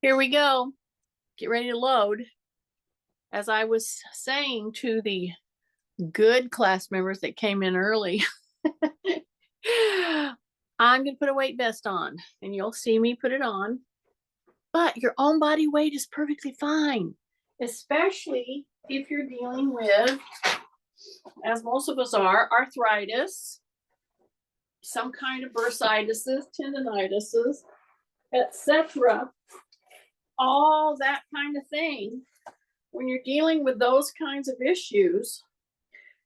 Here we go. Get ready to load. As I was saying to the good class members that came in early, I'm going to put a weight vest on and you'll see me put it on. But your own body weight is perfectly fine, especially if you're dealing with, as most of us are, arthritis, some kind of bursitis, tendonitis, etc. All that kind of thing. When you're dealing with those kinds of issues,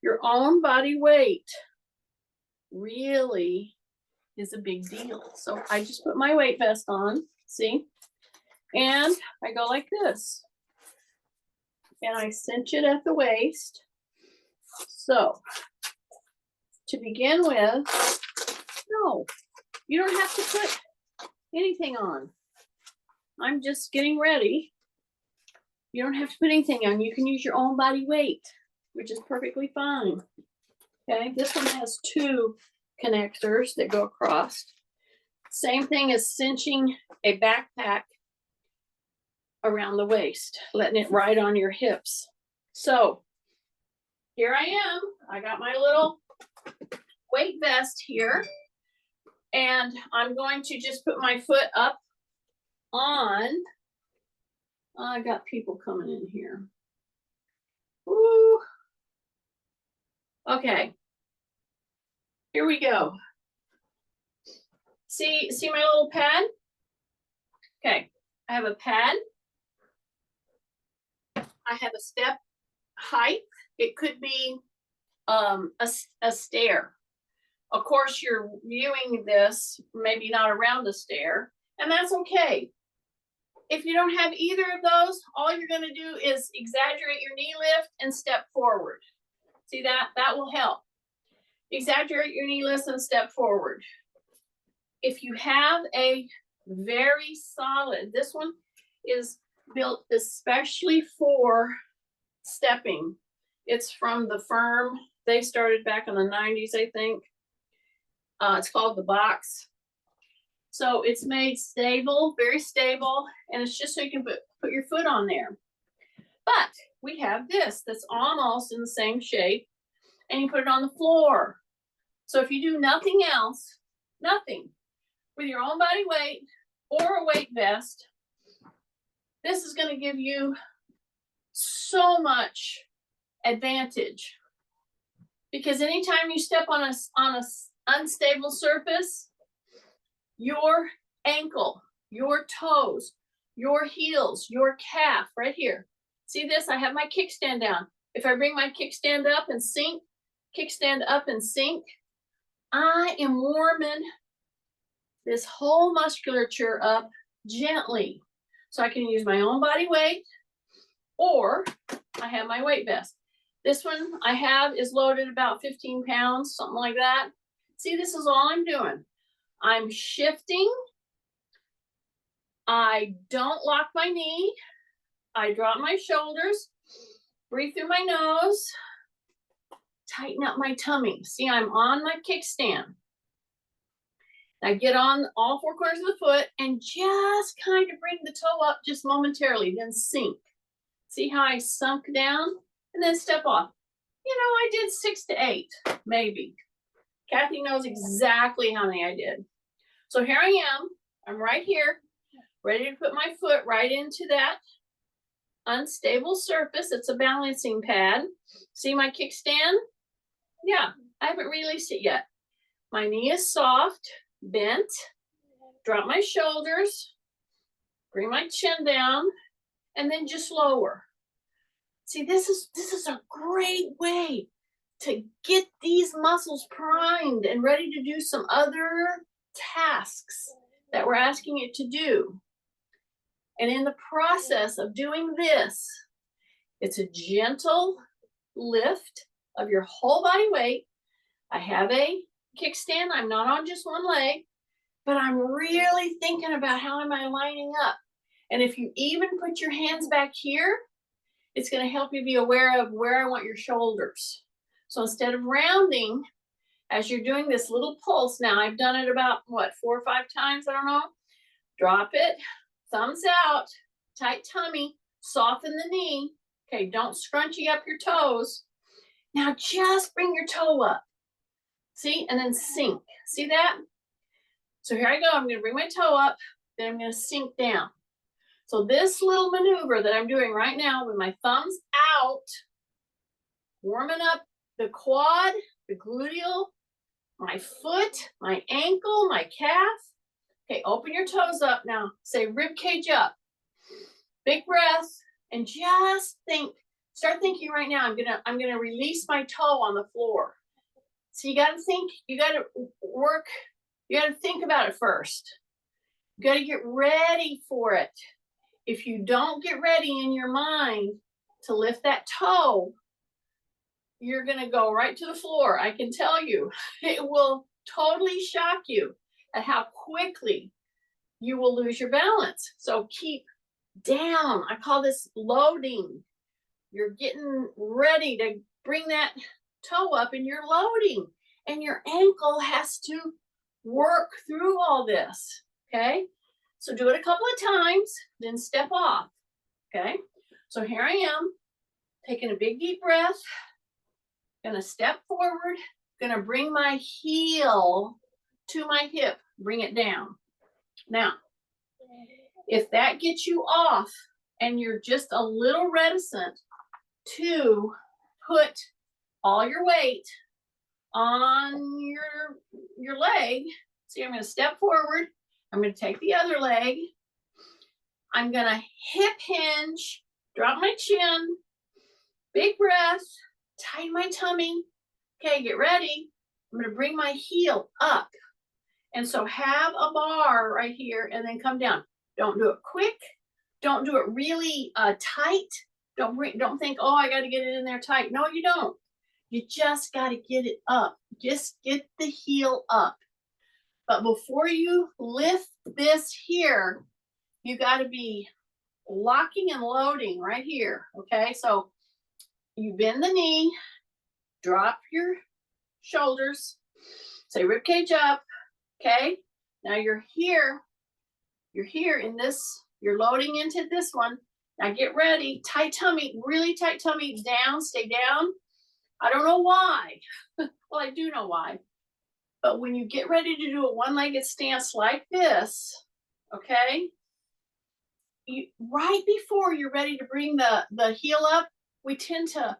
your own body weight really is a big deal. So I just put my weight vest on, see? And I go like this. And I cinch it at the waist. So to begin with, no, you don't have to put anything on. I'm just getting ready. You don't have to put anything on. You can use your own body weight, which is perfectly fine. Okay, this one has two connectors that go across. Same thing as cinching a backpack around the waist, letting it ride on your hips. So here I am. I got my little weight vest here, and I'm going to just put my foot up on. I got people coming in here. Ooh. Okay. Here we go. See my little pad? Okay. I have a pad. I have a step height. It could be a stair. Of course, you're viewing this maybe not around a stair, and that's okay. If you don't have either of those, all you're going to do is exaggerate your knee lift and step forward. See that? That will help. Exaggerate your knee lift and step forward. If you have a very solid, this one is built especially for stepping. It's from the firm. They started back in the 90s, I think. It's called the Box. So it's made stable, very stable, and it's just so you can put your foot on there. But we have this that's almost in the same shape, and you put it on the floor. So if you do nothing else, nothing, with your own body weight or a weight vest, this is going to give you so much advantage. Because anytime you step on a unstable surface, your ankle, your toes, your heels, your calf right here. See this? I have my kickstand down. If I bring my kickstand up and sink, kickstand up and sink, I am warming this whole musculature up gently. So I can use my own body weight, or I have my weight vest. This one I have is loaded about 15 pounds, something like that. See, this is all I'm doing. I'm shifting. I don't lock my knee. I drop my shoulders, breathe through my nose, tighten up my tummy. See, I'm on my kickstand. I get on all four corners of the foot and just kind of bring the toe up just momentarily, then sink. See how I sunk down and then step off. You know, I did 6 to 8, maybe. Kathy knows exactly how many I did. So here I am. I'm right here, ready to put my foot right into that unstable surface. It's a balancing pad. See my kickstand? Yeah, I haven't released it yet. My knee is soft, bent. Drop my shoulders, bring my chin down, and then just lower. See, this is a great way to get these muscles primed and ready to do some other tasks that we're asking it to do. And in the process of doing this, it's a gentle lift of your whole body weight. I have a kickstand. I'm not on just one leg, but I'm really thinking about how am I lining up. And if you even put your hands back here, it's going to help you be aware of where I want your shoulders. So instead of rounding, as you're doing this little pulse, now I've done it about, what, 4 or 5 times, I don't know. Drop it, thumbs out, tight tummy, soften the knee. Okay, don't scrunchy up your toes. Now just bring your toe up. See, and then sink. See that? So here I go. I'm gonna bring my toe up, then I'm gonna sink down. So this little maneuver that I'm doing right now with my thumbs out, warming up the quad, the gluteal, my foot, my ankle, my calf. Okay, open your toes up now. Say rib cage up. Big breath, and just think, start thinking right now, I'm gonna release my toe on the floor. So you gotta think, you gotta work, you gotta think about it first. You gotta get ready for it. If you don't get ready in your mind to lift that toe, you're gonna go right to the floor. I can tell you, it will totally shock you at how quickly you will lose your balance. So keep down. I call this loading. You're getting ready to bring that toe up and you're loading, and your ankle has to work through all this. Okay, so do it a couple of times, then step off. Okay, so here I am taking a big deep breath, gonna step forward, gonna bring my heel to my hip, bring it down. Now if that gets you off and you're just a little reticent to put all your weight on your leg, see, I'm going to step forward, I'm going to take the other leg, I'm going to hip hinge, drop my chin, big breath, tighten my tummy. Okay, get ready. I'm going to bring my heel up, and so have a bar right here and then come down. Don't do it quick. Don't do it really tight. Don't think, oh, I got to get it in there tight. No, you don't. You just got to get it up. Just get the heel up. But before you lift this here, you got to be locking and loading right here. Okay, so you bend the knee, drop your shoulders, say rib cage up. Okay, now you're here in this, you're loading into this one. Now get ready, tight tummy, really tight tummy, down, stay down. I don't know why. Well, I do know why. But when you get ready to do a one-legged stance like this, okay, right before you're ready to bring the heel up, we tend to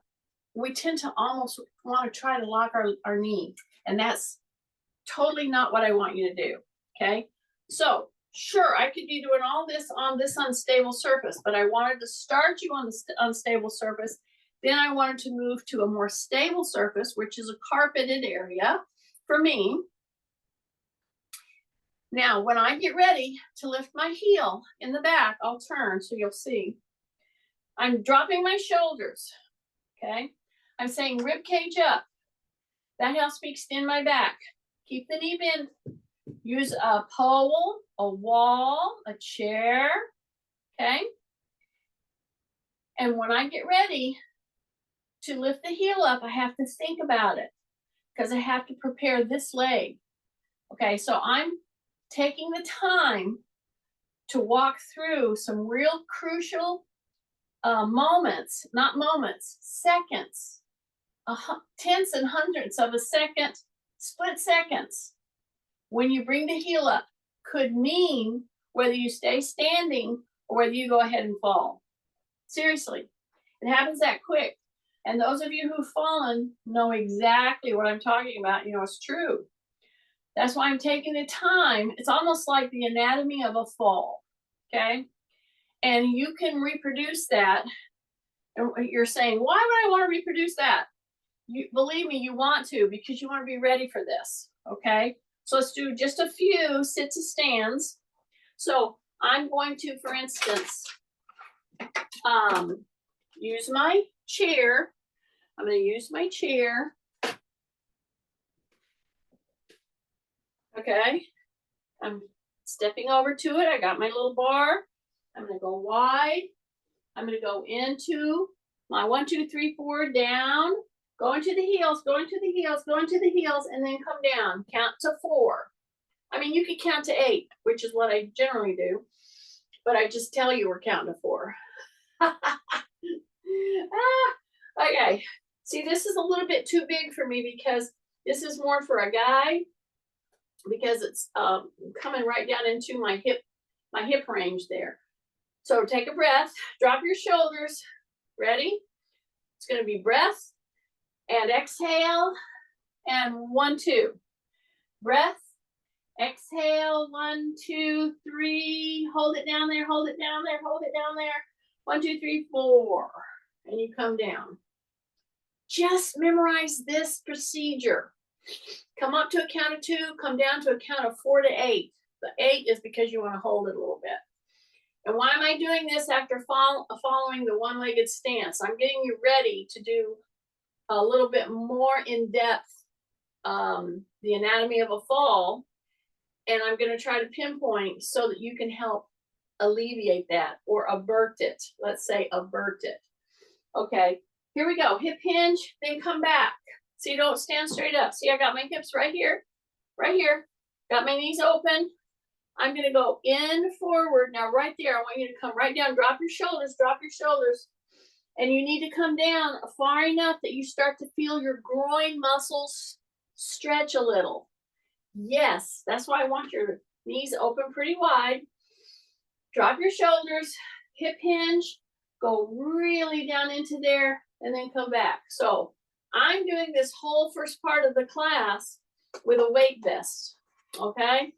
almost want to try to lock our knee. And that's totally not what I want you to do, okay? So sure, I could be doing all this on this unstable surface, but I wanted to start you on the unstable surface. Then I wanted to move to a more stable surface, which is a carpeted area for me. Now, when I get ready to lift my heel in the back, I'll turn so you'll see. I'm dropping my shoulders, okay? I'm saying rib cage up. That helps me extend my back. Keep the knee bent. Use a pole, a wall, a chair, okay? And when I get ready to lift the heel up, I have to think about it because I have to prepare this leg. Okay, so I'm taking the time to walk through some real crucial moments, not moments, seconds, tenths and hundredths of a second, split seconds. When you bring the heel up, could mean whether you stay standing or whether you go ahead and fall. Seriously, it happens that quick. And those of you who've fallen know exactly what I'm talking about. You know, it's true. That's why I'm taking the time. It's almost like the anatomy of a fall, okay? And you can reproduce that. And you're saying, why would I want to reproduce that? You believe me, you want to, because you want to be ready for this, okay? So let's do just a few sit to stands. So I'm going to, for instance, use my chair. I'm going to use my chair. Okay. I'm stepping over to it. I got my little bar. I'm going to go wide. I'm going to go into my 1, 2, 3, 4 down. Go into the heels, go into the heels, go into the heels, and then come down. Count to 4. I mean, you could count to 8, which is what I generally do. but I just tell you we're counting to 4. Okay. See, this is a little bit too big for me because this is more for a guy because it's coming right down into my hip range there. So take a breath, drop your shoulders. Ready? It's going to be breath and exhale and 1, 2. Breath, exhale, 1, 2, 3. Hold it down there, hold it down there, hold it down there. 1, 2, 3, 4. And you come down. Just memorize this procedure. Come up to a count of 2, come down to a count of 4 to 8. The 8 is because you want to hold it a little bit. And why am I doing this after following the one-legged stance? I'm getting you ready to do a little bit more in depth the anatomy of a fall, and I'm going to try to pinpoint so that you can help alleviate that or avert it. Let's say avert it. Okay, here we go. Hip hinge, then come back. So you don't stand straight up. See, I got my hips right here, got my knees open. I'm going to go in, forward. Now right there, I want you to come right down. Drop your shoulders, and you need to come down far enough that you start to feel your groin muscles stretch a little. Yes, that's why I want your knees open pretty wide. Drop your shoulders, hip hinge, go really down into there, and then come back. So I'm doing this whole first part of the class with a weight vest, okay?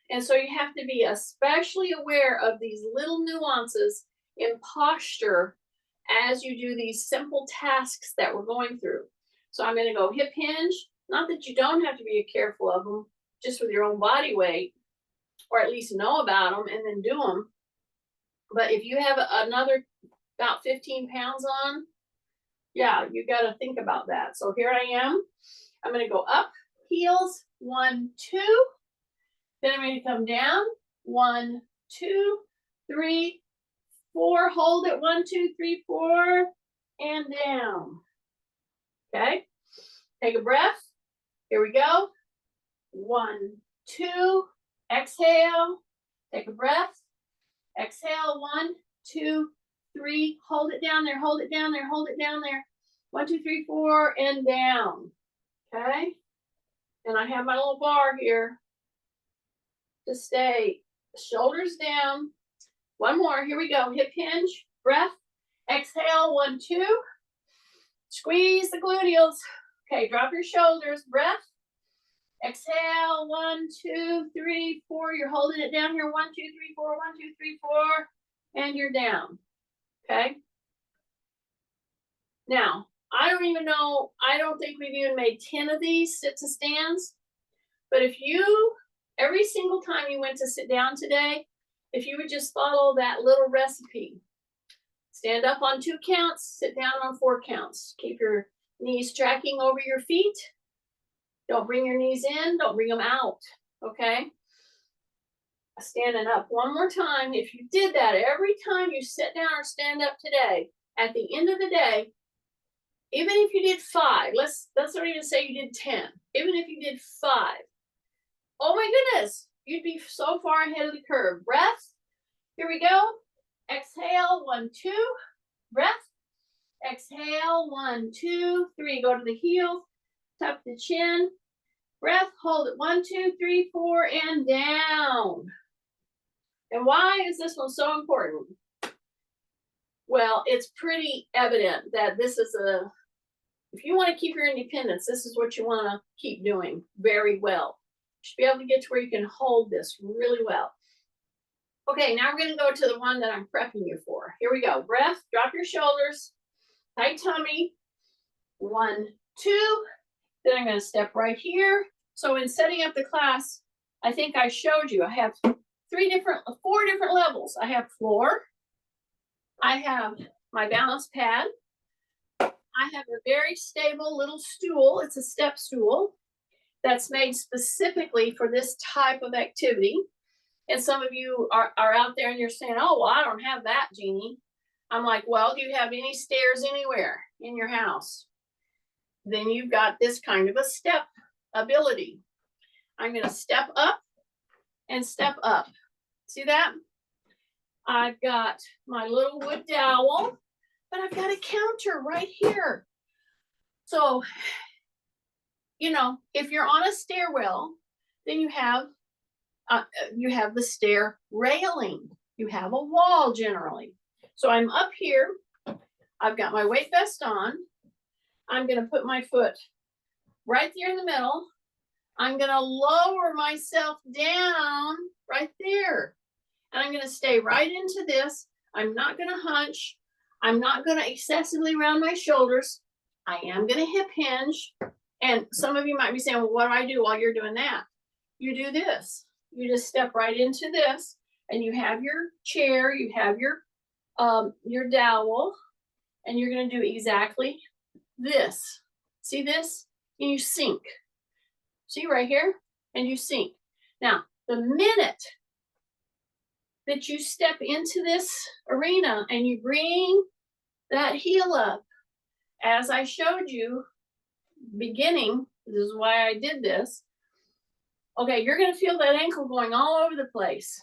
And so you have to be especially aware of these little nuances in posture as you do these simple tasks that we're going through. So I'm going to go hip hinge. Not that you don't have to be careful of them, just with your own body weight, or at least know about them and then do them. But if you have another about 15 pounds on, yeah, you got to think about that. So here I am. I'm going to go up, heels, 1, 2. Then I'm going to come down, 1, 2, 3, 4. Hold it, 1, 2, 3, 4, and down. Okay, take a breath. Here we go. 1, 2, exhale. Take a breath. Exhale, 1, 2, 3. Hold it down there, hold it down there, hold it down there. 1, 2, 3, 4, and down. Okay, and I have my little bar here to stay. Shoulders down. One more. Here we go. Hip hinge. Breath. Exhale. 1, 2. Squeeze the gluteals. Okay, drop your shoulders. Breath. Exhale. 1, 2, 3, 4. You're holding it down here. 1, 2, 3, 4. 1, 2, 3, 4. And you're down. Okay. Now, I don't even know. I don't think we've even made 10 of these sit to stands. But if you, every single time you went to sit down today, if you would just follow that little recipe, stand up on 2 counts, sit down on 4 counts. Keep your knees tracking over your feet. Don't bring your knees in, don't bring them out, okay? Standing up one more time. If you did that every time you sit down or stand up today, at the end of the day, even if you did 5, let's not even say you did 10, even if you did 5, oh my goodness, you'd be so far ahead of the curve. Breath. Here we go. Exhale. 1, 2. Breath. Exhale. 1, 2, 3. Go to the heels. Tuck the chin. Breath. Hold it. 1, 2, 3, 4, and down. And why is this one so important? Well, it's pretty evident that this is if you want to keep your independence, this is what you want to keep doing very well. You should be able to get to where you can hold this really well. Okay, now we're going to go to the one that I'm prepping you for. Here we go. Breath, drop your shoulders, tight tummy. 1, 2. Then I'm going to step right here. So in setting up the class, I think I showed you, I have 4 different levels. I have floor. I have my balance pad. I have a very stable little stool. It's a step stool that's made specifically for this type of activity. And some of you are out there and you're saying, oh, well, I don't have that, Jeannie. I'm like, well, do you have any stairs anywhere in your house? Then you've got this kind of a step ability. I'm going to step up and step up. See that? I've got my little wood dowel, but I've got a counter right here. So, you know, if you're on a stairwell, then you have the stair railing. You have a wall generally. So I'm up here. I've got my weight vest on. I'm going to put my foot right there in the middle. I'm going to lower myself down right there. And I'm going to stay right into this. I'm not going to hunch. I'm not going to excessively round my shoulders. I am going to hip hinge. And some of you might be saying, well, what do I do while you're doing that? You do this. You just step right into this, and you have your chair, you have your dowel, and you're going to do exactly this. See this? And you sink. See right here? And you sink. Now, the minute that you step into this arena and you bring that heel up, as I showed you beginning, this is why I did this. Okay, you're going to feel that ankle going all over the place.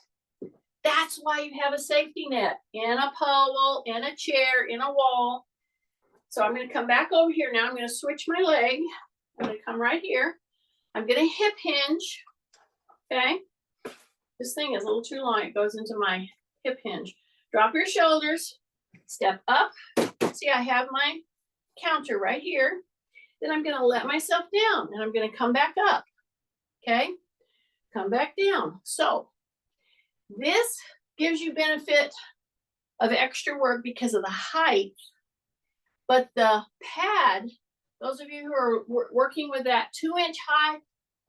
That's why you have a safety net in a pole, in a chair, in a wall. So I'm going to come back over here now. I'm going to switch my leg. I'm going to come right here. I'm going to hip hinge. Okay. This thing is a little too long. It goes into my hip hinge. Drop your shoulders. Step up. See, I have my counter right here. Then I'm going to let myself down and I'm going to come back up. Okay. Come back down. So this gives you benefit of extra work because of the height, but the pad, those of you who are working with that 2-inch high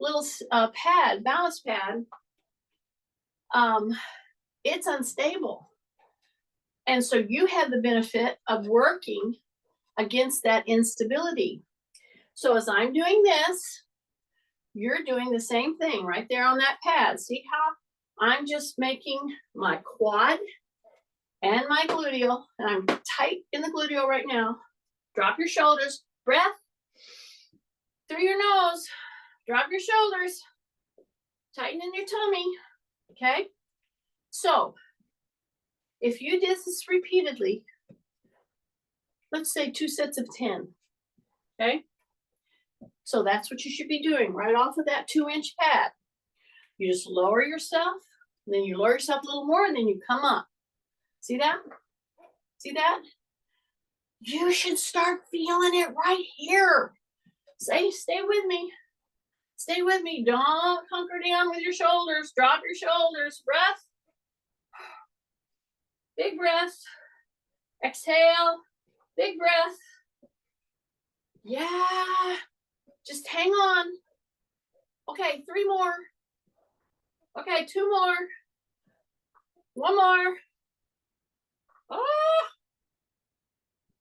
little pad, balance pad, it's unstable. And so you have the benefit of working against that instability. So as I'm doing this, you're doing the same thing right there on that pad. See how I'm just making my quad and my gluteal, and I'm tight in the gluteal right now. Drop your shoulders, breath through your nose, drop your shoulders, tighten in your tummy, okay? So if you did this repeatedly, let's say 2 sets of 10, okay? So that's what you should be doing right off of that 2-inch pad. You just lower yourself, and then you lower yourself a little more, and then you come up. See that? See that? You should start feeling it right here. Stay with me. Stay with me. Don't hunker down with your shoulders. Drop your shoulders. Breath. Big breath. Exhale. Big breath. Yeah. Just hang on. Okay, 3 more. Okay, 2 more. 1 more. Oh.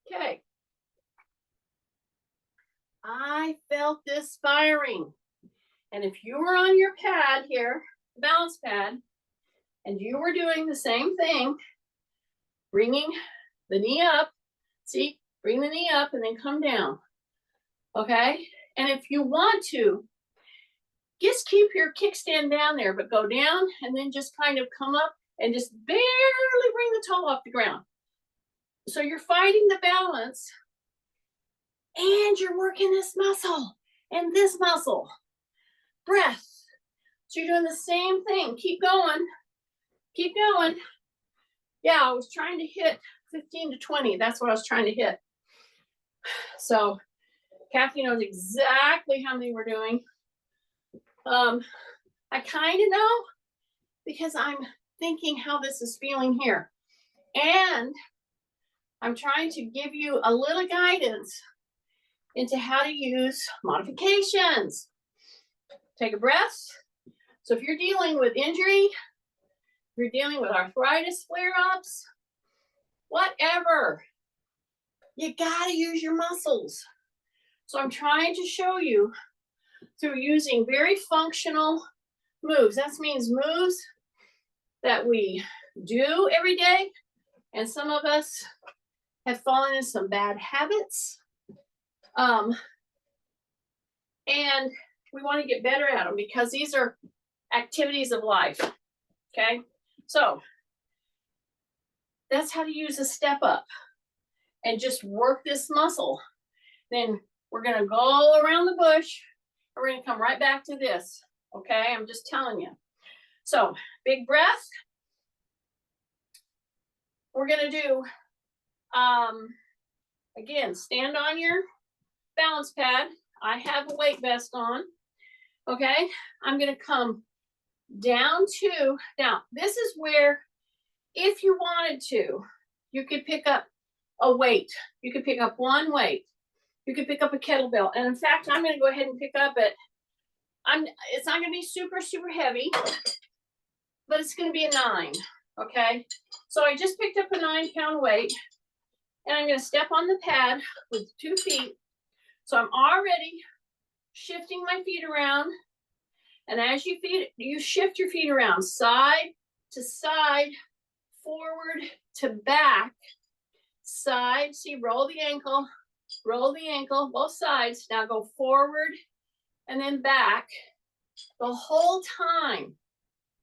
Okay. I felt this firing. And if you were on your pad here, balance pad, and you were doing the same thing, bringing the knee up, see, bring the knee up and then come down, okay? And if you want to, just keep your kickstand down there, but go down and then just kind of come up and just barely bring the toe off the ground. So you're fighting the balance and you're working this muscle and this muscle. Breath. So you're doing the same thing. Keep going. Keep going. Yeah, I was trying to hit 15 to 20. That's what I was trying to hit. So Kathy knows exactly how many we're doing. I kind of know because I'm thinking how this is feeling here. And I'm trying to give you a little guidance into how to use modifications. Take a breath. So if you're dealing with injury, if you're dealing with arthritis flare-ups, whatever, you gotta use your muscles. So I'm trying to show you through using very functional moves. That means moves that we do every day, and some of us have fallen into some bad habits. And we want to get better at them because these are activities of life, okay? So that's how to use a step up and just work this muscle. Then we're going to go around the bush. And we're going to come right back to this. Okay, I'm just telling you. So big breath. We're going to do, again, stand on your balance pad. I have a weight vest on. Okay, I'm going to come down to, now this is where, if you wanted to, you could pick up a weight. You could pick up one weight. You could pick up a kettlebell. And in fact, I'm going to go ahead and pick up it. It's not going to be super, super heavy, but it's going to be a 9. Okay. So I just picked up a 9-pound weight, and I'm going to step on the pad with 2 feet. So I'm already shifting my feet around. And as you shift your feet around side to side, forward to back, side. See, roll the ankle, both sides. Now go forward and then back. The whole time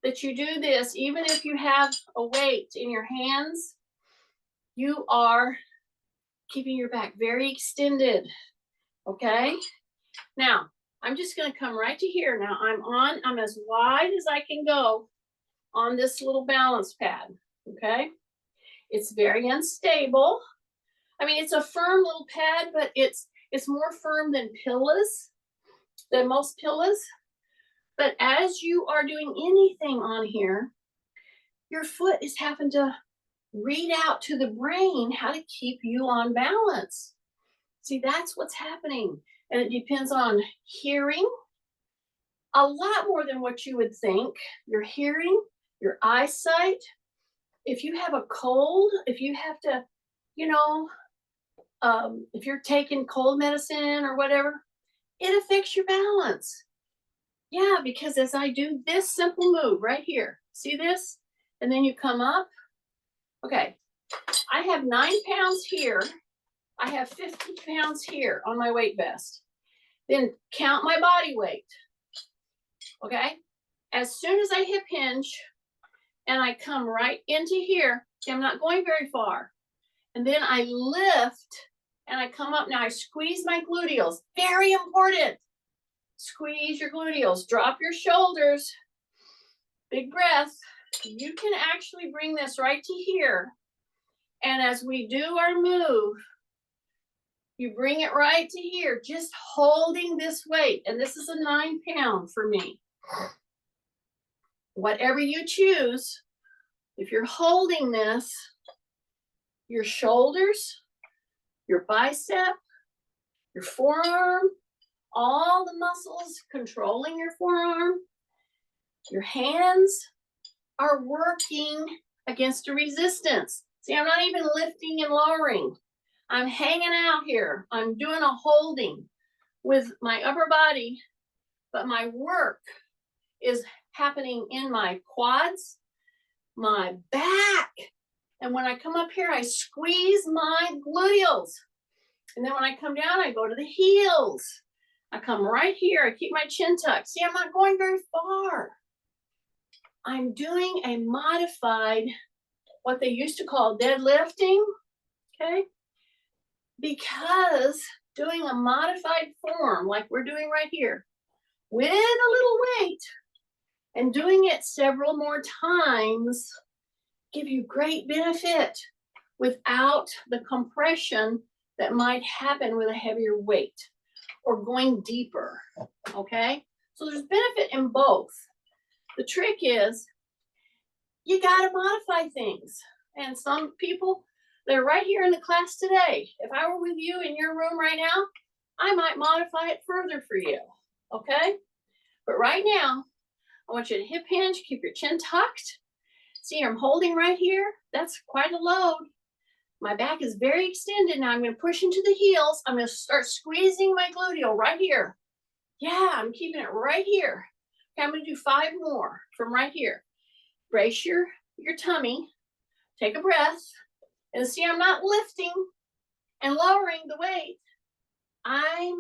that you do this, even if you have a weight in your hands, you are keeping your back very extended. Okay? Now, I'm just going to come right to here. Now, I'm as wide as I can go on this little balance pad. Okay? It's very unstable. I mean, it's a firm little pad, but it's more firm than most pillows. But as you are doing anything on here, your foot is having to read out to the brain how to keep you on balance. See, that's what's happening. And it depends on hearing a lot more than what you would think. Your hearing, your eyesight. If you have a cold, if you have to, if you're taking cold medicine or whatever, it affects your balance. Yeah, because as I do this simple move right here, see this? And then you come up. Okay, I have 9 pounds here. I have 50 pounds here on my weight vest. Then count my body weight. Okay, as soon as I hip hinge and I come right into here, see, I'm not going very far. And then I lift and I come up. Now I squeeze my gluteals. Very important. Squeeze your gluteals. Drop your shoulders. Big breath. You can actually bring this right to here. And as we do our move, you bring it right to here, just holding this weight. And this is a 9-pound for me. Whatever you choose, if you're holding this, your shoulders, your bicep, your forearm, all the muscles controlling your forearm, your hands are working against a resistance. See, I'm not even lifting and lowering. I'm hanging out here. I'm doing a holding with my upper body, but my work is happening in my quads, my back. And when I come up here, I squeeze my gluteals. And then when I come down, I go to the heels. I come right here. I keep my chin tucked. See, I'm not going very far. I'm doing a modified, what they used to call deadlifting, okay? Because doing a modified form, like we're doing right here, with a little weight, and doing it several more times, give you great benefit without the compression that might happen with a heavier weight or going deeper, okay? So there's benefit in both. The trick is you got to modify things. And some people, they're right here in the class today. If I were with you in your room right now, I might modify it further for you, okay? But right now, I want you to hip hinge, keep your chin tucked. See, I'm holding right here. That's quite a load. My back is very extended. Now I'm going to push into the heels. I'm going to start squeezing my gluteal right here. Yeah, I'm keeping it right here. Okay, I'm going to do 5 more from right here. Brace your tummy. Take a breath. And see, I'm not lifting and lowering the weight. I'm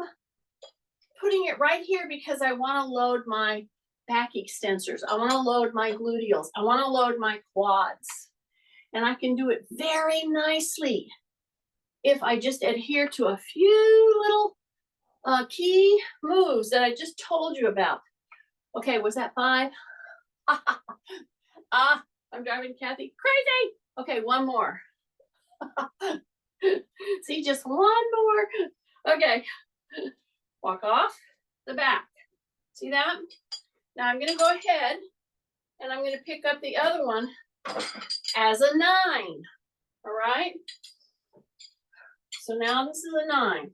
putting it right here because I want to load my back extensors. I want to load my gluteals. I want to load my quads. And I can do it very nicely if I just adhere to a few little key moves that I just told you about. Okay, was that 5? I'm driving Kathy crazy. Okay, one more. See, just one more. Okay, walk off the back. See that? Now I'm gonna go ahead and I'm gonna pick up the other one as a 9. All right. So now this is a 9.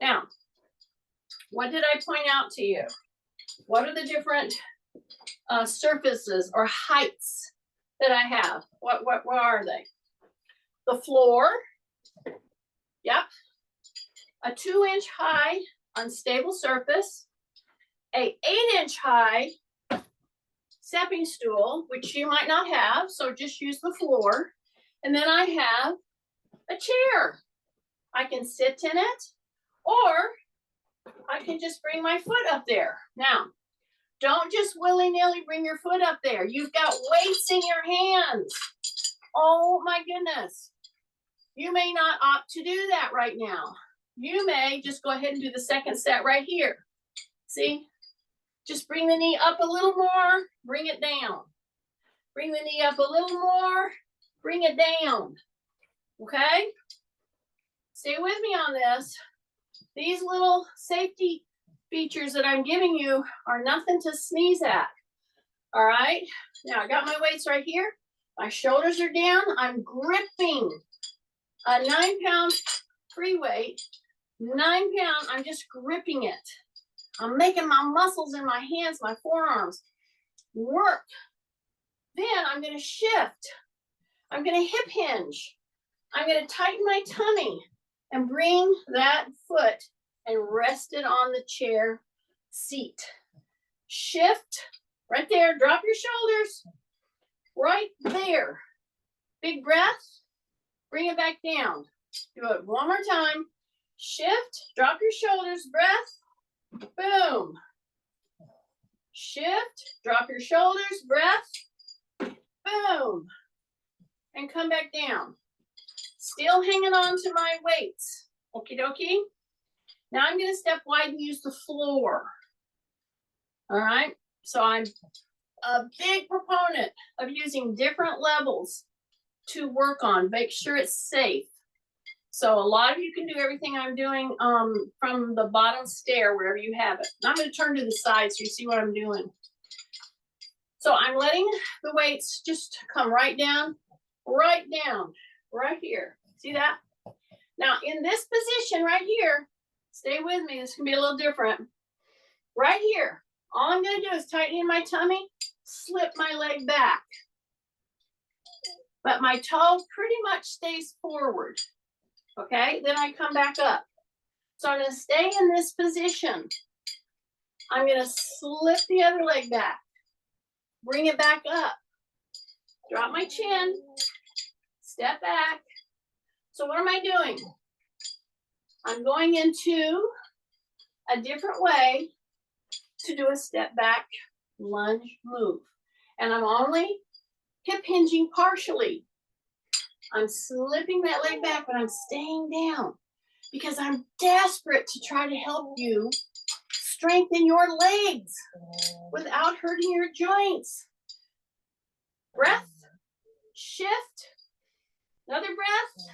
Now, what did I point out to you? What are the different surfaces or heights that I have? What are they? The floor. Yep. A 2-inch high unstable surface. A 8-inch high stepping stool, which you might not have, so just use the floor. And then I have a chair. I can sit in it, or I can just bring my foot up there. Now, don't just willy-nilly bring your foot up there. You've got weights in your hands. Oh my goodness. You may not opt to do that right now. You may just go ahead and do the second set right here. See? Just bring the knee up a little more, bring it down. Bring the knee up a little more, bring it down. Okay? Stay with me on this. These little safety features that I'm giving you are nothing to sneeze at. All right? Now I got my weights right here. My shoulders are down. I'm gripping a 9-pound free weight. 9 pound, I'm just gripping it. I'm making my muscles in my hands, my forearms work. Then I'm going to shift. I'm going to hip hinge. I'm going to tighten my tummy and bring that foot and rest it on the chair seat. Shift right there. Drop your shoulders right there. Big breath. Bring it back down. Do it one more time. Shift. Drop your shoulders. Breath. Boom. Shift. Drop your shoulders. Breath. Boom. And come back down. Still hanging on to my weights. Okie dokie. Now I'm going to step wide and use the floor. All right. So I'm a big proponent of using different levels to work on. Make sure it's safe. So a lot of you can do everything I'm doing from the bottom stair, wherever you have it. And I'm going to turn to the side so you see what I'm doing. So I'm letting the weights just come right down, right here. See that? Now in this position right here, stay with me, this can be a little different. Right here, all I'm going to do is tighten in my tummy, slip my leg back. But my toe pretty much stays forward. Okay, then I come back up. So I'm going to stay in this position. I'm going to slip the other leg back. Bring it back up. Drop my chin. Step back. So what am I doing? I'm going into a different way to do a step back lunge move. And I'm only hip hinging partially. I'm slipping that leg back, but I'm staying down because I'm desperate to try to help you strengthen your legs without hurting your joints. Breath, shift, another breath,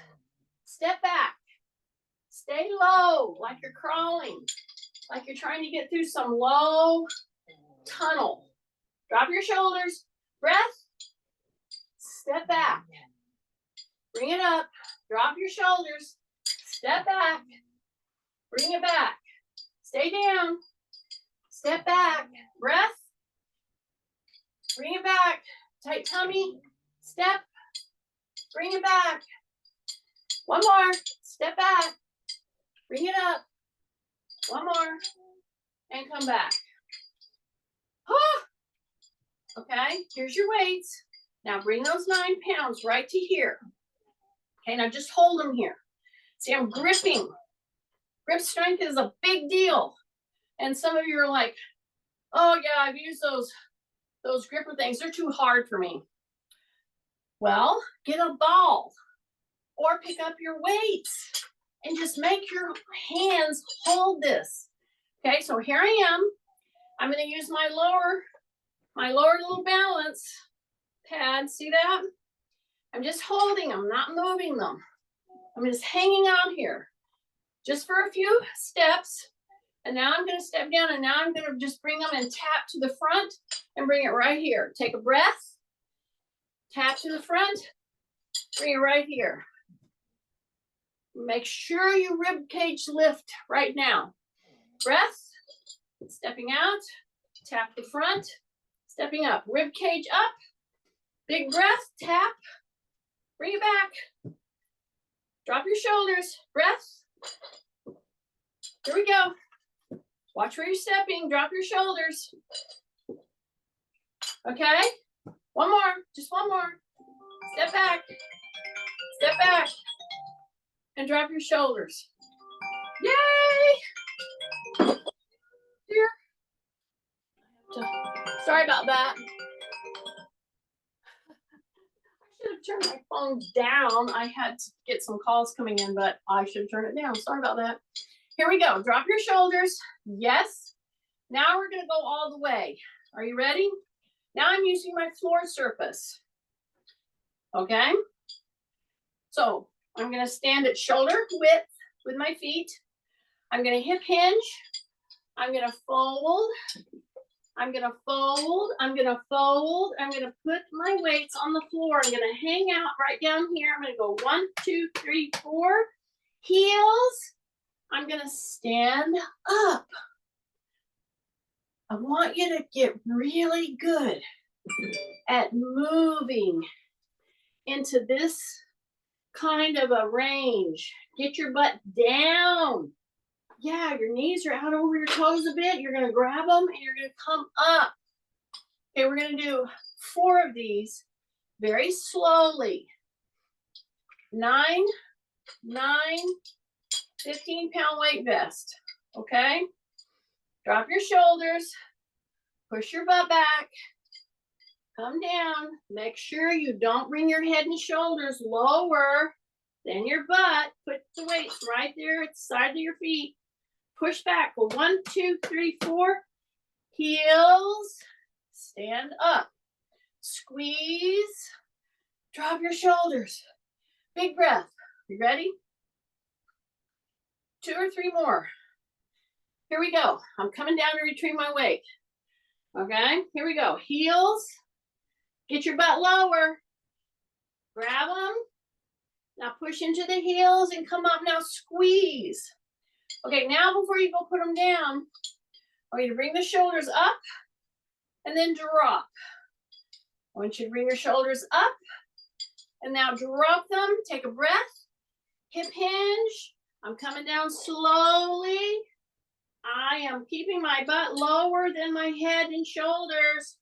step back, stay low like you're crawling, like you're trying to get through some low tunnel. Drop your shoulders, breath, step back. Bring it up, drop your shoulders, step back, bring it back, stay down, step back, breath, bring it back, tight tummy, step, bring it back, one more, step back, bring it up, one more, and come back. Okay, here's your weights. Now bring those 9 pounds right to here. Okay, now just hold them here. See, I'm gripping. Grip strength is a big deal. And some of you are like, Oh yeah, I've used those gripper things. They're too hard for me. Well, get a ball or pick up your weights and just make your hands hold this. Okay, so here I am. I'm going to use my lower little balance pad. See that? I'm just holding them, not moving them. I'm just hanging out here just for a few steps. And now I'm going to step down, and now I'm going to just bring them and tap to the front and bring it right here. Take a breath, tap to the front, bring it right here. Make sure you rib cage lift right now. Breath, stepping out, tap the front, stepping up, rib cage up, big breath, tap, bring it back, drop your shoulders, breath. Here we go. Watch where you're stepping, drop your shoulders. Okay, one more, just one more. Step back, and drop your shoulders. Yay! Here. Sorry about that. I should have turned my phone down. I had to get some calls coming in, but I should have turned it down. Sorry about that. Here we go. Drop your shoulders. Yes. Now we're going to go all the way. Are you ready? Now I'm using my floor surface. Okay. So I'm going to stand at shoulder width with my feet. I'm going to hip hinge. I'm going to fold. I'm going to fold. I'm going to fold. I'm going to put my weights on the floor. I'm going to hang out right down here. I'm going to go 1, 2, 3, 4. Heels. I'm going to stand up. I want you to get really good at moving into this kind of a range. Get your butt down. Yeah, your knees are out over your toes a bit. You're going to grab them and you're going to come up. Okay, we're going to do 4 of these very slowly. 9, 15-pound weight vest. Okay? Drop your shoulders. Push your butt back. Come down. Make sure you don't bring your head and shoulders lower than your butt. Put the weights right there at the side of your feet. Push back. Go 1, 2, 3, 4. Heels. Stand up. Squeeze. Drop your shoulders. Big breath. You ready? 2 or 3 more. Here we go. I'm coming down to retrieve my weight. Okay, here we go. Heels. Get your butt lower. Grab them. Now push into the heels and come up. Now squeeze. Okay, now before you go put them down, I want you to bring the shoulders up and then drop. I want you to bring your shoulders up and now drop them. Take a breath. Hip hinge. I'm coming down slowly. I am keeping my butt lower than my head and shoulders.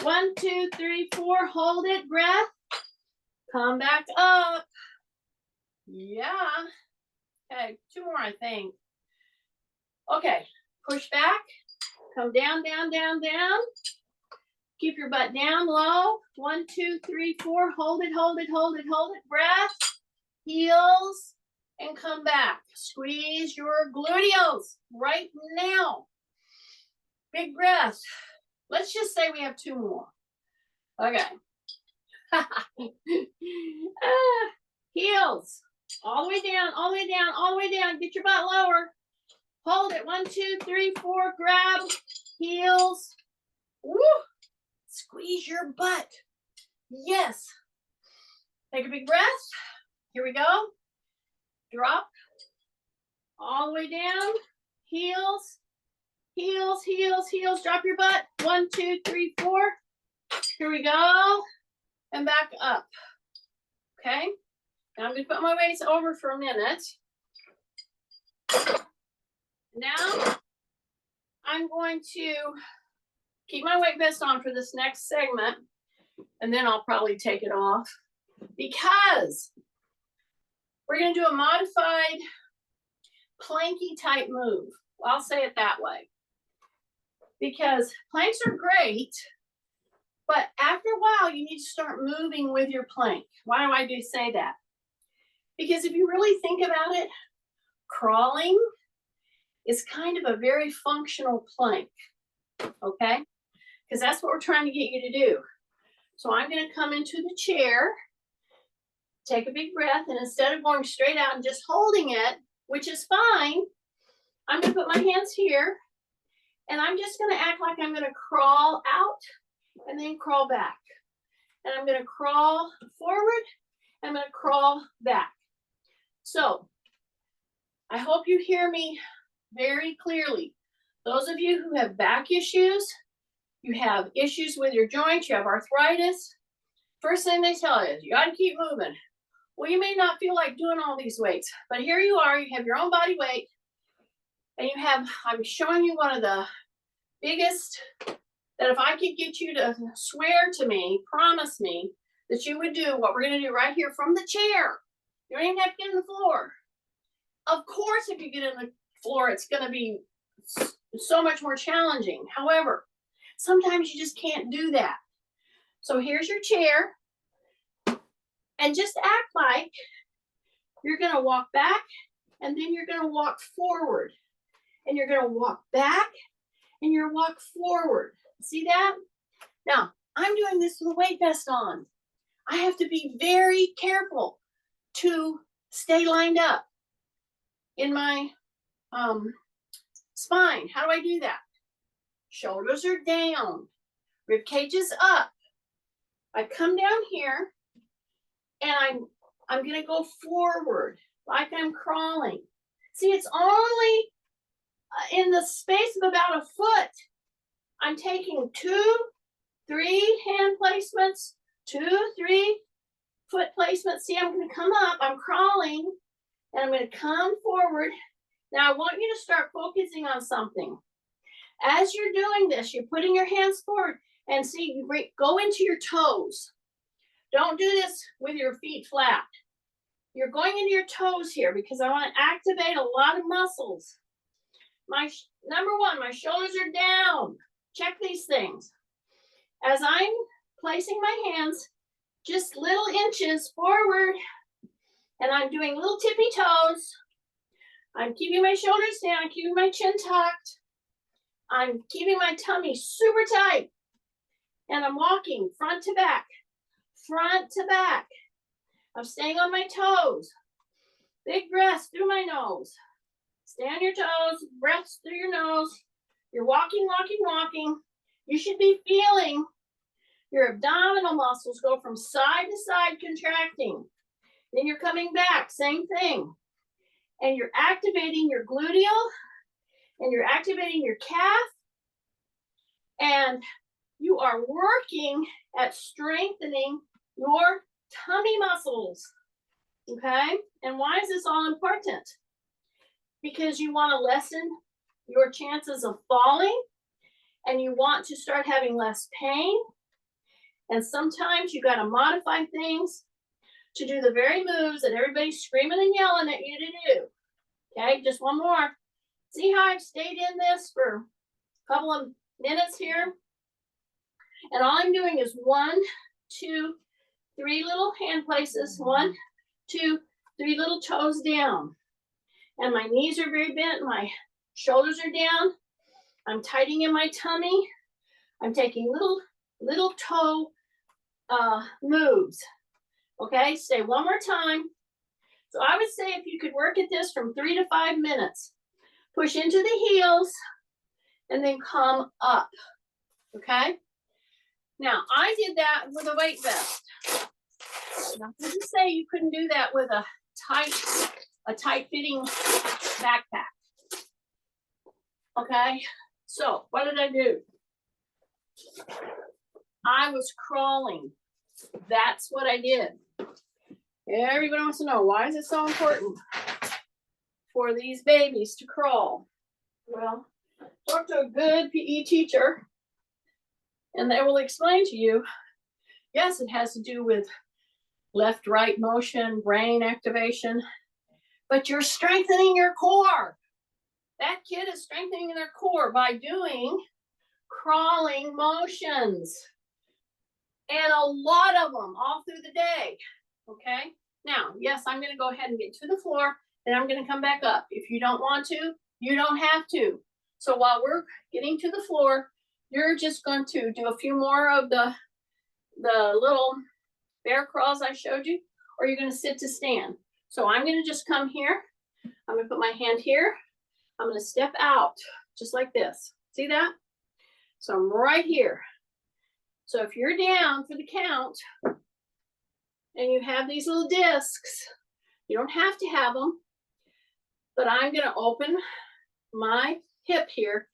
1, 2, 3, 4. Hold it. Breath. Come back up. Yeah. Okay, 2 more, I think. Okay, push back. Come down, down, down, down. Keep your butt down low. 1, 2, 3, 4. Hold it, hold it, hold it, hold it. Breath. Heels. And come back. Squeeze your gluteals right now. Big breath. Let's just say we have 2 more. Okay. Heels. All the way down, all the way down, all the way down. Get your butt lower. Hold it. 1, 2, 3, 4. Grab. Heels. Woo. Squeeze your butt. Yes. Take a big breath. Here we go. Drop. All the way down. Heels. Heels, heels, heels. Drop your butt. 1, 2, 3, 4. Here we go. And back up. Okay. Now I'm going to put my weights over for a minute. Now I'm going to keep my weight vest on for this next segment. And then I'll probably take it off. Because we're going to do a modified planky type move. I'll say it that way. because planks are great, but after a while, you need to start moving with your plank. Why do I say that? Because if you really think about it, crawling is kind of a very functional plank, okay? Because that's what we're trying to get you to do. So I'm going to come into the chair, take a big breath, and instead of going straight out and just holding it, which is fine, I'm going to put my hands here, and I'm just going to act like I'm going to crawl out and then crawl back. And I'm going to crawl forward, and I'm going to crawl back. So I hope you hear me very clearly. Those of you who have back issues, you have issues with your joints, you have arthritis, first thing they tell you is you got to keep moving. Well, you may not feel like doing all these weights, but here you are, you have your own body weight, and you have, I'm showing you one of the biggest, that if I could get you to swear to me, promise me, that you would do what we're going to do right here from the chair. You don't even have to get in the floor. Of course, if you get in the floor, it's going to be so much more challenging. However, sometimes you just can't do that. So here's your chair. And just act like you're going to walk back, and then you're going to walk forward. And you're going to walk back, and you're walk forward. See that? Now, I'm doing this with a weight vest on. I have to be very careful to stay lined up in my spine. How do I do that? Shoulders are down, rib cage is up. I come down here, and I'm going to go forward like I'm crawling. See, it's only in the space of about a foot. I'm taking 2, 3 hand placements, 2, 3 foot placements. See, I'm going to come up, I'm crawling, and I'm going to come forward. Now, I want you to start focusing on something. As you're doing this, you're putting your hands forward, and see, you go into your toes. Don't do this with your feet flat. You're going into your toes here because I want to activate a lot of muscles. Number one, my shoulders are down. Check these things. As I'm placing my hands just little inches forward, and I'm doing little tippy toes. I'm keeping my shoulders down, keeping my chin tucked. I'm keeping my tummy super tight. And I'm walking front to back. Front to back. I'm staying on my toes. Big breaths through my nose. Stay on your toes, breaths through your nose. You're walking, walking, walking. You should be feeling your abdominal muscles go from side to side contracting. Then you're coming back, same thing. And you're activating your gluteal, and you're activating your calf, and you are working at strengthening your tummy muscles, okay? And why is this all important? Because you want to lessen your chances of falling, and you want to start having less pain. And sometimes you got to modify things to do the very moves that everybody's screaming and yelling at you to do. Okay, just one more. See how I've stayed in this for a couple of minutes here? And all I'm doing is 1, 2, 3 little hand places. 1, 2, 3 little toes down. And my knees are very bent. My shoulders are down. I'm tightening in my tummy. I'm taking little toe moves. Okay, stay one more time. So I would say if you could work at this from 3 to 5 minutes, push into the heels and then come up. Okay. Now I did that with a weight vest. Nothing to say you couldn't do that with a tight fitting backpack. Okay. So what did I do? I was crawling. That's what I did. Everybody wants to know, why is it so important for these babies to crawl? Well, talk to a good PE teacher and they will explain to you, yes, it has to do with left-right motion, brain activation, but you're strengthening your core. That kid is strengthening their core by doing crawling motions. And a lot of them all through the day. Okay. Now, yes, I'm going to go ahead and get to the floor, and I'm going to come back up. If you don't want to, you don't have to. So while we're getting to the floor, you're just going to do a few more of the little bear crawls I showed you, or you're going to sit to stand. So I'm going to just come here. I'm going to put my hand here. I'm going to step out just like this. See that? So I'm right here. So if you're down for the count and you have these little discs, you don't have to have them, but I'm going to open my hip here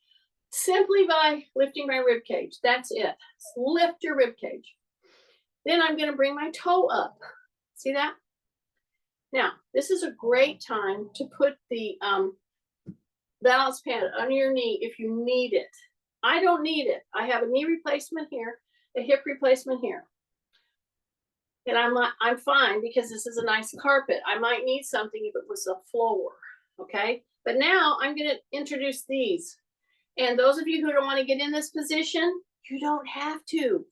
simply by lifting my rib cage. That's it. Lift your rib cage. Then I'm going to bring my toe up. See that? Now, this is a great time to put the balance pad under your knee if you need it. I don't need it. I have a knee replacement here, a hip replacement here. And I'm fine because this is a nice carpet. I might need something if it was a floor, okay? But now I'm going to introduce these. And those of you who don't want to get in this position, you don't have to.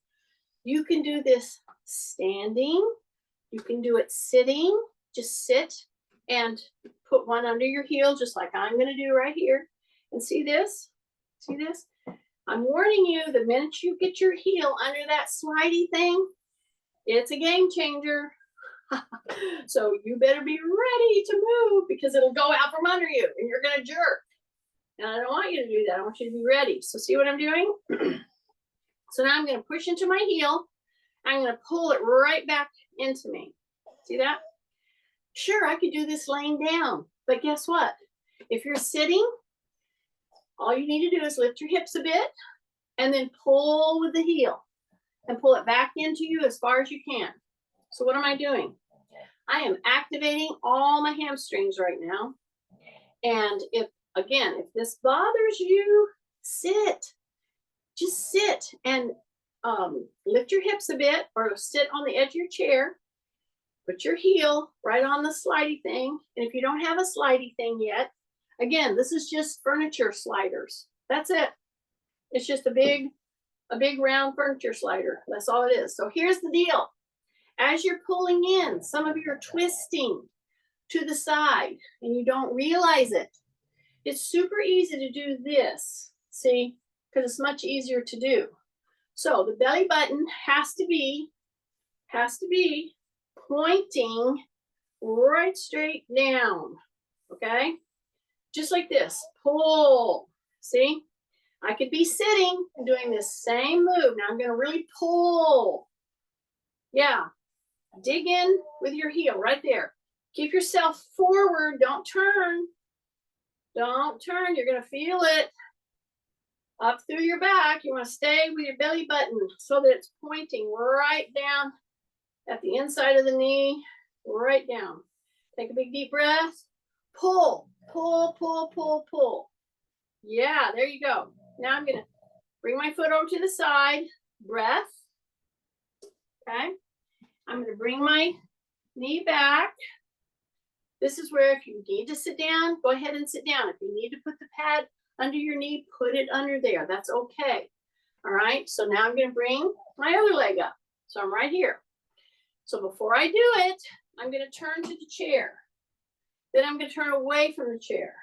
You can do this standing. You can do it sitting. Just sit and put one under your heel, just like I'm going to do right here. And see this? See this? I'm warning you, the minute you get your heel under that slidey thing, it's a game changer. So you better be ready to move because it'll go out from under you and you're going to jerk. And I don't want you to do that. I want you to be ready. So see what I'm doing? So now I'm going to push into my heel. I'm going to pull it right back into me. See that? Sure, I could do this laying down, but guess what? If you're sitting, all you need to do is lift your hips a bit and then pull with the heel and pull it back into you as far as you can. So what am I doing? I am activating all my hamstrings right now. And if this bothers you, sit. Just sit and lift your hips a bit or sit on the edge of your chair. Put your heel right on the slidey thing. And if you don't have a slidey thing yet, again, this is just furniture sliders. That's it. It's just a big round furniture slider. That's all it is. So here's the deal. As you're pulling in, some of you are twisting to the side and you don't realize it. It's super easy to do this, see, because it's much easier to do. So the belly button has to be pointing right straight down, okay? Just like this, pull, see? I could be sitting and doing this same move. Now I'm gonna really pull. Yeah, dig in with your heel right there. Keep yourself forward, don't turn. Don't turn, you're gonna feel it up through your back. You wanna stay with your belly button so that it's pointing right down at the inside of the knee, right down. Take a big deep breath. Pull, pull, pull, pull, pull. Yeah, there you go. Now I'm gonna bring my foot over to the side, breath. Okay, I'm gonna bring my knee back. This is where if you need to sit down, go ahead and sit down. If you need to put the pad under your knee, put it under there. That's okay. All right, so now I'm gonna bring my other leg up. So I'm right here. So before I do it, I'm gonna turn to the chair. Then I'm gonna turn away from the chair.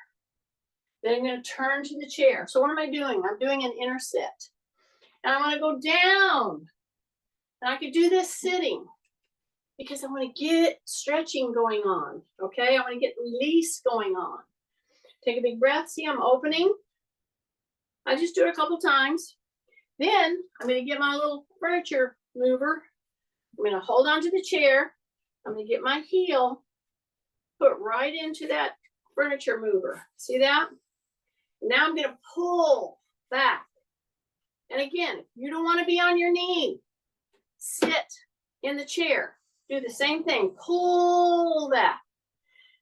Then I'm gonna turn to the chair. So what am I doing? I'm doing an inner sit. And I wanna go down. And I could do this sitting because I wanna get stretching going on, okay? I wanna get release going on. Take a big breath, see I'm opening. I just do it a couple times. Then I'm gonna get my little furniture mover. I'm gonna hold on to the chair. I'm gonna get my heel, put right into that furniture mover. See that? Now I'm gonna pull back. And again, you don't wanna be on your knee. Sit in the chair. Do the same thing, pull that.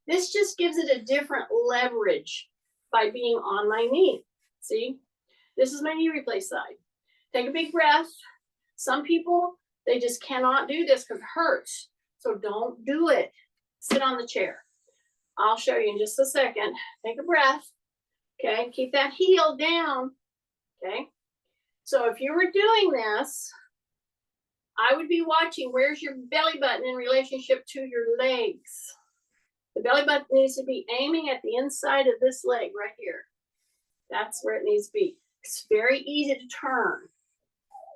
This just gives it a different leverage by being on my knee. See, this is my knee replace side. Take a big breath. Some people, they just cannot do this because it hurts. So don't do it. Sit on the chair. I'll show you in just a second. Take a breath. Okay, keep that heel down. Okay, So if you were doing this, I would be watching where's your belly button in relationship to your legs. The belly button needs to be aiming at the inside of this leg right here. That's where it needs to be. It's very easy to turn.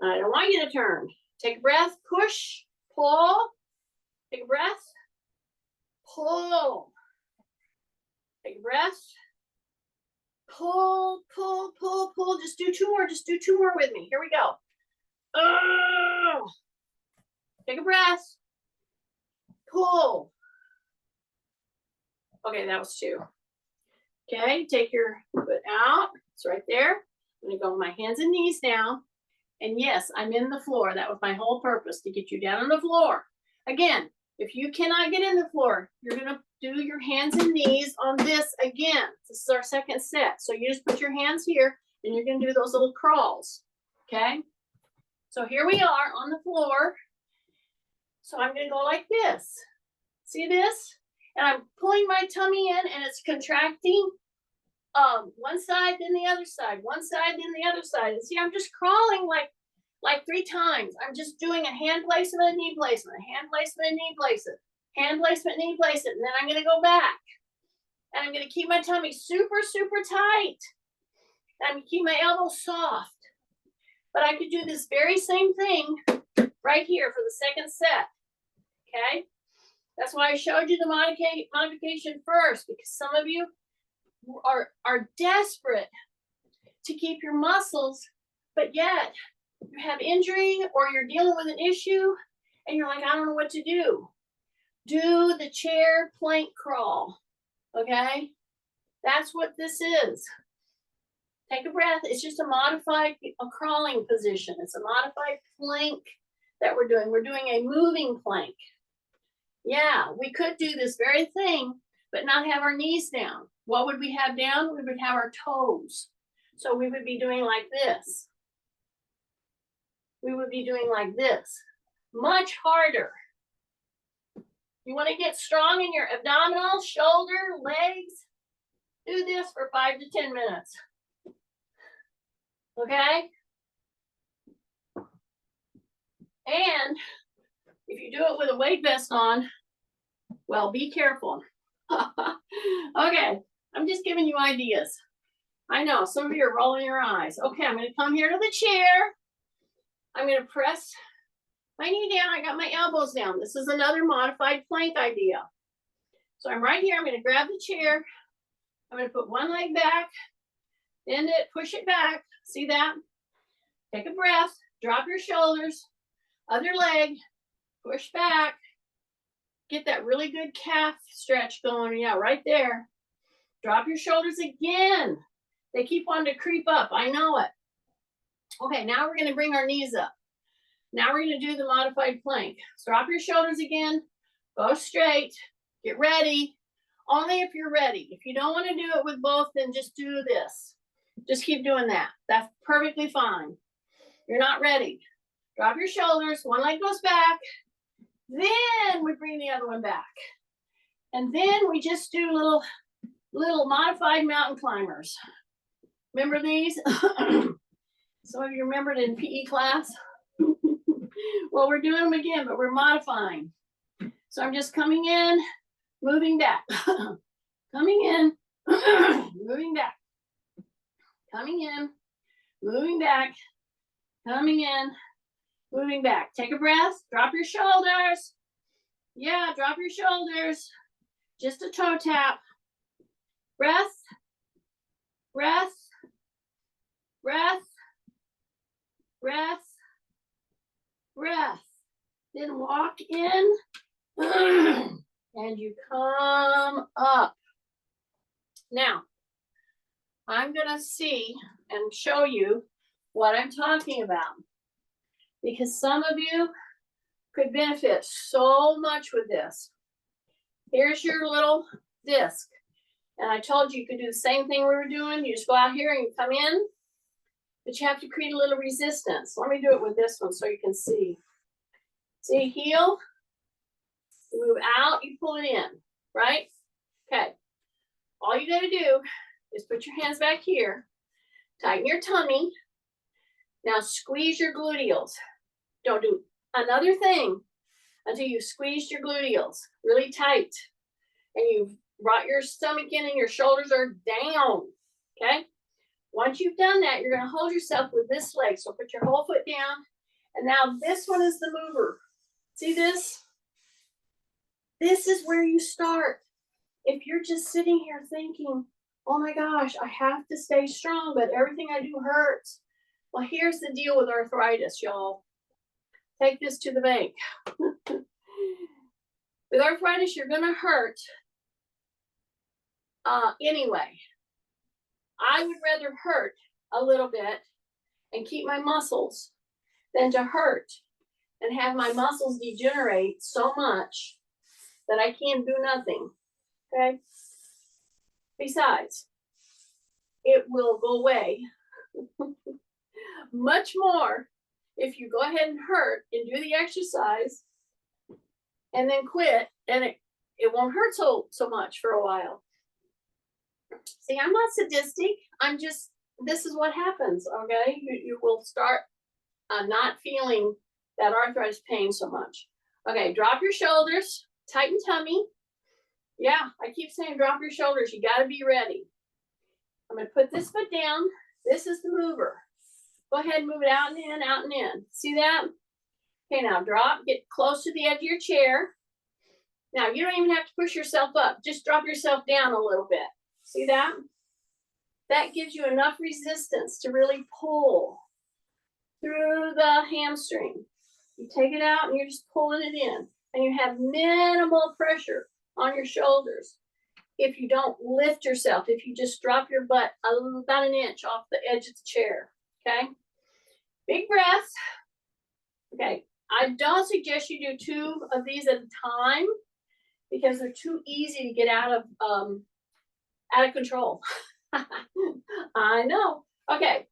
I don't want you to turn. Take a breath, push, pull. Take a breath, pull. Take a breath, pull, pull, pull, pull. Just do two more. Just do two more with me. Here we go. Oh. Take a breath, pull. Okay, that was two. Okay, take your foot out. It's right there. I'm gonna go with my hands and knees now. And yes, I'm in the floor. That was my whole purpose, to get you down on the floor. Again, if you cannot get in the floor, you're gonna do your hands and knees on this again. This is our second set. So you just put your hands here and you're gonna do those little crawls, okay? So here we are on the floor. So I'm gonna go like this. See this? And I'm pulling my tummy in and it's contracting one side, then the other side, one side, then the other side. And see, I'm just crawling like 3 times. I'm just doing a hand placement, a knee placement, a hand placement, a knee placement, hand placement, knee placement. And then I'm gonna go back. And I'm gonna keep my tummy super, super tight. And I'm gonna keep my elbows soft. But I could do this very same thing right here for the second set, okay? That's why I showed you the modification first, because some of you are desperate to keep your muscles, but yet you have injury or you're dealing with an issue and you're like, I don't know what to do. Do the chair plank crawl, okay? That's what this is. Take a breath. It's just a modified crawling position. It's a modified plank that we're doing. We're doing a moving plank. Yeah, we could do this very thing, but not have our knees down. What would we have down? We would have our toes. So we would be doing like this. We would be doing like this. Much harder. You want to get strong in your abdominals, shoulder, legs? Do this for 5 to 10 minutes. Okay? And if you do it with a weight vest on, well, be careful. Okay, I'm just giving you ideas. I know some of you are rolling your eyes. Okay, I'm going to come here to the chair. I'm going to press my knee down. I got my elbows down. This is another modified plank idea. So I'm right here. I'm going to grab the chair. I'm going to put one leg back, bend it, push it back. See that? Take a breath. Drop your shoulders. Other leg. Push back. Get that really good calf stretch going. Yeah, right there. Drop your shoulders again. They keep wanting to creep up. I know it. Okay, now we're going to bring our knees up. Now we're going to do the modified plank. So drop your shoulders again. Go straight. Get ready. Only if you're ready. If you don't want to do it with both, then just do this. Just keep doing that. That's perfectly fine. You're not ready. Drop your shoulders. One leg goes back. Then we bring the other one back. And then we just do little modified mountain climbers. Remember these? Some of you remembered in PE class. Well, we're doing them again, but we're modifying. So I'm just coming in, moving back. Coming in, moving back. Coming in, moving back. Coming in, moving back. Take a breath. Drop your shoulders. Yeah, drop your shoulders. Just a toe tap. Breath. Breath. Breath. Breath. Breath. Then walk in. And you come up. Now, I'm going to see and show you what I'm talking about, because some of you could benefit so much with this. Here's your little disc. And I told you could do the same thing we were doing. You just go out here and you come in, but you have to create a little resistance. Let me do it with this one so you can see. See, heel, you move out, you pull it in, right? Okay. All you got to do is put your hands back here, tighten your tummy, Now squeeze your gluteals. Don't do another thing until you squeeze your gluteals really tight and you've brought your stomach in and your shoulders are down. Okay. Once you've done that, you're going to hold yourself with this leg. So put your whole foot down. And now this one is the mover. See this? This is where you start. If you're just sitting here thinking, oh my gosh, I have to stay strong, but everything I do hurts. Well, here's the deal with arthritis, y'all. Take this to the bank. With arthritis, you're going to hurt anyway. I would rather hurt a little bit and keep my muscles than to hurt and have my muscles degenerate so much that I can't do nothing. Okay? Besides, it will go away much more if you go ahead and hurt and do the exercise and then quit, and it won't hurt so much for a while. See, I'm not sadistic. I'm just, this is what happens, okay? You will start not feeling that arthritis pain so much. Okay, drop your shoulders, tighten tummy. Yeah, I keep saying drop your shoulders. You got to be ready. I'm going to put this foot down. This is the mover. Go ahead and move it out and in, out and in. See that? Okay, now drop, get close to the edge of your chair. Now, you don't even have to push yourself up. Just drop yourself down a little bit. See that? That gives you enough resistance to really pull through the hamstring. You take it out and you're just pulling it in. And you have minimal pressure on your shoulders. If you don't lift yourself, if you just drop your butt about an inch off the edge of the chair. Okay? Big breath. Okay. I don't suggest you do 2 of these at a time because they're too easy to get out of control. I know. Okay.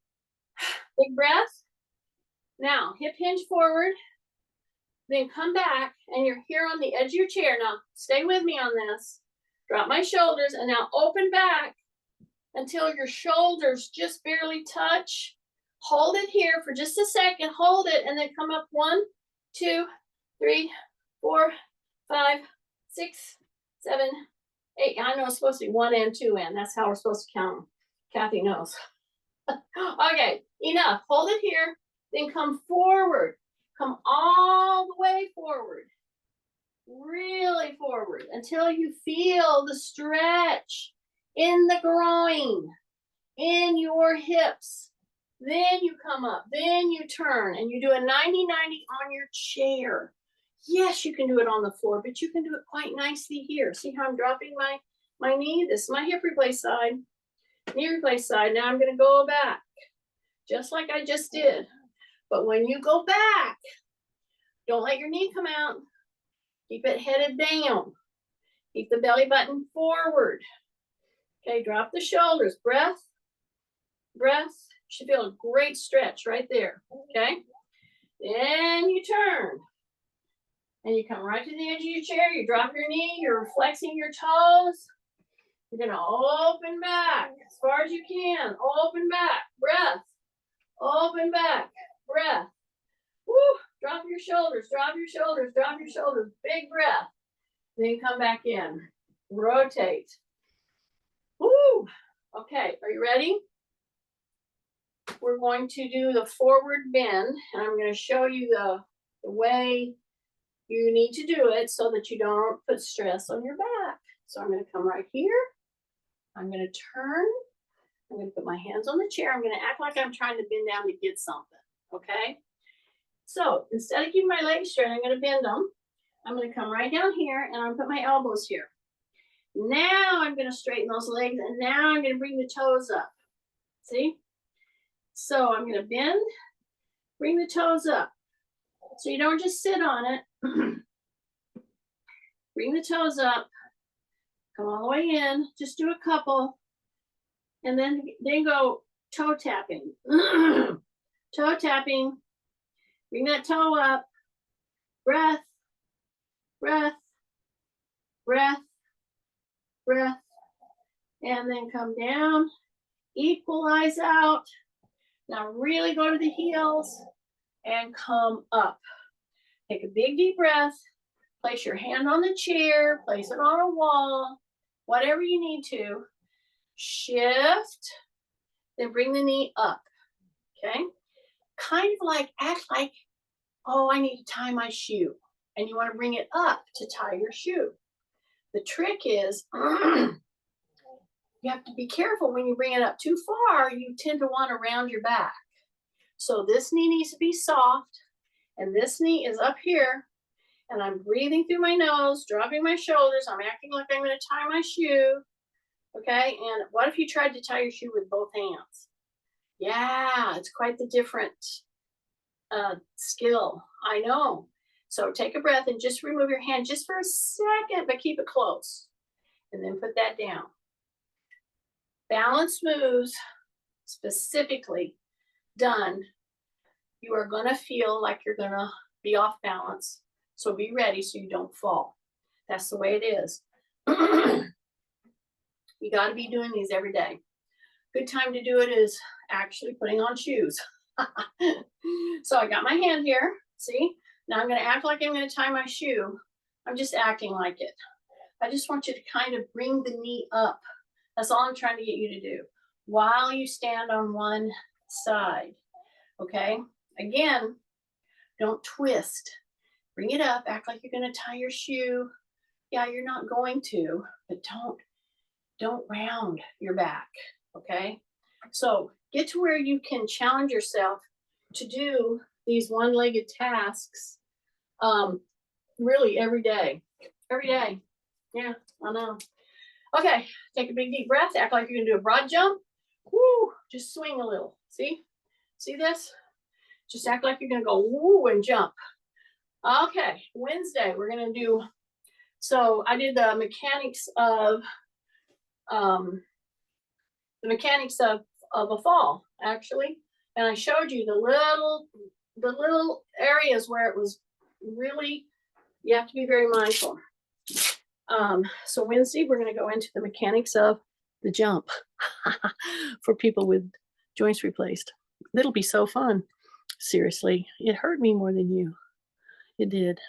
Big breath. Now, hip hinge forward. Then come back, and you're here on the edge of your chair. Now, stay with me on this. Drop my shoulders, and now open back until your shoulders just barely touch. Hold it here for just a second. Hold it, and then come up 1, 2, 3, 4, 5, 6, 7, 8. I know it's supposed to be 1 and 2 and. That's how we're supposed to count them. Kathy knows. Okay, enough. Hold it here. Then come forward. Come all the way forward. Really forward until you feel the stretch in the groin, in your hips. Then you come up, then you turn, and you do a 90-90 on your chair. Yes, you can do it on the floor, but you can do it quite nicely here. See how I'm dropping my knee? This is my hip replace side, knee replace side. Now I'm going to go back, just like I just did. But when you go back, don't let your knee come out. Keep it headed down. Keep the belly button forward. Okay, drop the shoulders. Breath, breath. You should feel a great stretch right there. Okay, then you turn. And you come right to the edge of your chair. You drop your knee. You're flexing your toes. You're going to open back as far as you can. Open back. Breath. Open back. Breath. Woo. Drop your shoulders. Drop your shoulders. Drop your shoulders. Big breath. Then come back in. Rotate. Woo. Okay. Are you ready? We're going to do the forward bend. And I'm going to show you the way you need to do it so that you don't put stress on your back. So I'm going to come right here. I'm going to turn. I'm going to put my hands on the chair. I'm going to act like I'm trying to bend down to get something. Okay? So instead of keeping my legs straight, I'm going to bend them. I'm going to come right down here and I'm going to put my elbows here. Now I'm going to straighten those legs and now I'm going to bring the toes up. See? So I'm going to bend, bring the toes up. So you don't just sit on it. Bring the toes up. Come all the way in. Just do a couple. And then go toe tapping. Toe tapping. Bring that toe up. Breath. Breath. Breath. Breath. And then come down. Equalize out. Now really go to the heels and come up. Take a big deep breath. Place your hand on the chair, place it on a wall, whatever you need to. Shift, then bring the knee up. Okay? Kind of like, act like, oh, I need to tie my shoe. And you want to bring it up to tie your shoe. The trick is you have to be careful when you bring it up too far, you tend to want to round your back. So this knee needs to be soft, and this knee is up here, and I'm breathing through my nose, dropping my shoulders. I'm acting like I'm going to tie my shoe. Okay, and what if you tried to tie your shoe with both hands? Yeah, it's quite the different skill. I know. So take a breath and just remove your hand just for a second, but keep it close. And then put that down. Balance moves, specifically done, you are going to feel like you're going to be off balance. So be ready so you don't fall. That's the way it is. You got to be doing these every day. Good time to do it is actually putting on shoes. So I got my hand here. See? Now I'm going to act like I'm going to tie my shoe. I'm just acting like it. I just want you to kind of bring the knee up. That's all I'm trying to get you to do while you stand on one side. Okay? Again, don't twist. Bring it up. Act like you're going to tie your shoe. Yeah, you're not going to, but don't round your back. Okay? So get to where you can challenge yourself to do these one-legged tasks really every day. Every day. Yeah, I know. Okay, take a big deep breath. Act like you're gonna do a broad jump. Woo, just swing a little. See? See this? Just act like you're gonna go woo and jump. Okay, Wednesday we're gonna do, so I did the mechanics of a fall, actually. And I showed you the little areas where it was really, you have to be very mindful. So Wednesday, we're going to go into the mechanics of the jump for people with joints replaced. It'll be so fun. Seriously, it hurt me more than you. It did.